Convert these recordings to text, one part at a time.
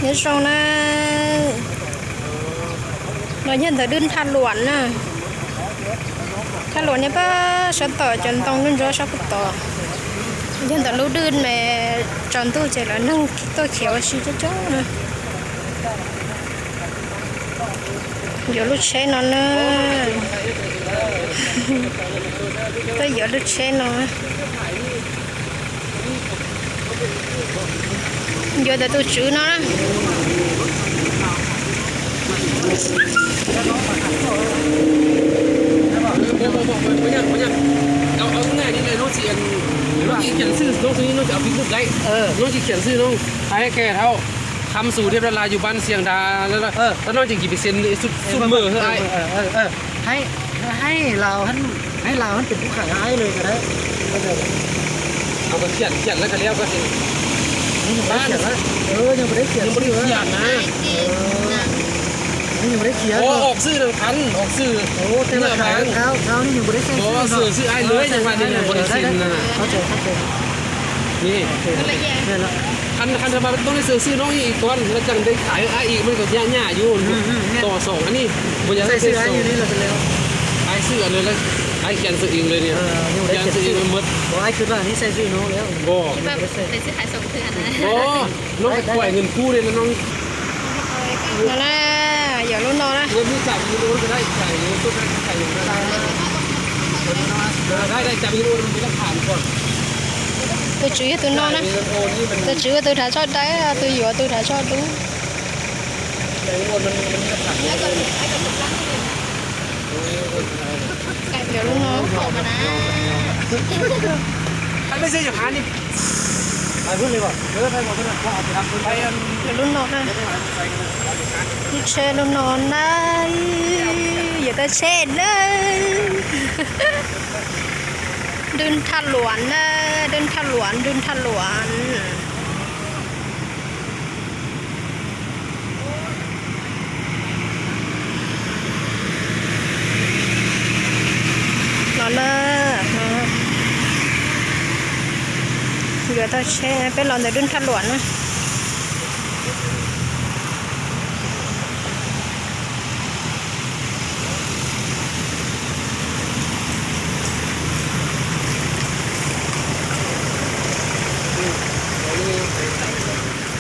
nhớ sau na nó nhận tới đơn than luận nè than luận nhá ba sân tỏi chân tông đơn gió sao cũng tỏi nhận tới lúc đơn mà tròn tôi chỉ là nâng tôi khéo xí cho chó nè giờ lúc xe nó nè tôi giờ lúc xe nó giờ để tôi chữ nóเอาง่ายนี่เลยน้องจีน้องจีเขียนชื่อน้องตัวนี้น้องจะเอาพิมพ์รูปได้น้องจีเขียนชื่อน้องให้แกเขาคำสู่เทพดาราอยู่บ้านเสียงดาแล้วแล้วน้องจะกี่เปอร์เซ็นต์สุดมือเท่าไหร่ให้เราเป็นผู้ขายให้เลยก็ได้เอาไปเขียนแล้วก็เลี้ยวก็เห็นบ้านยังไม่ได้เขียนยังไม่ได้เขียนนะนี่ยังไม่ได้เขียนออกซื้อหนึ่งพันออกซื้อโอ้เต็มราคาเขานี่ยังไม่ได้เซ็นซื้อไอ้เลยยังมาเนี่ยบริษัทนะเข้าใจนี่คันทำมาต้องได้ซื้อน้องอีกก้อนแล้วจังได้ขายไอ้อีกมันก็ย่าอยู่ต่อ2อันนี้บริษัทซื้อไอ้อยู่นี่เราไปแล้วไอ้ซื้อเลยแล้วไอ้เขียนซื้อเองเลยเนี่ยเขียนซื้อเองมันหมดไอ้คือว่านี่ใส่ซื้อน้องแล้วบ่แต่ซื้อขายส่งซื้อนะบ่น้องปล่อยเงินกู้เลยนะน้องนั่นแหละอย่าลุ้นน้องนะเงินที่จ่ายยูโรก็ได้จ่ายยูโรก็ได้จ่ายยูโรได้จ่ายยูโรมันมีหลักฐานก่อน tôi chửi tôi non á tôi chửi tôi thả chót đấy tôi dọa tôi thả chót đúng kiểu luôn nó khổ mà anh bây giờ chẳng hạn đi ai vứt lên vào nhớ thay một cái này qua thì làm kiểu luôn nó này đi chơi luôn nó này giờ ta chơi đấy đơn than luận đơn than luận nó là giờ ta xe cái lon để đơn than luận á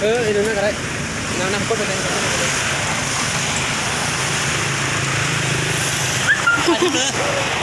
ini nak kau, nak kau dah.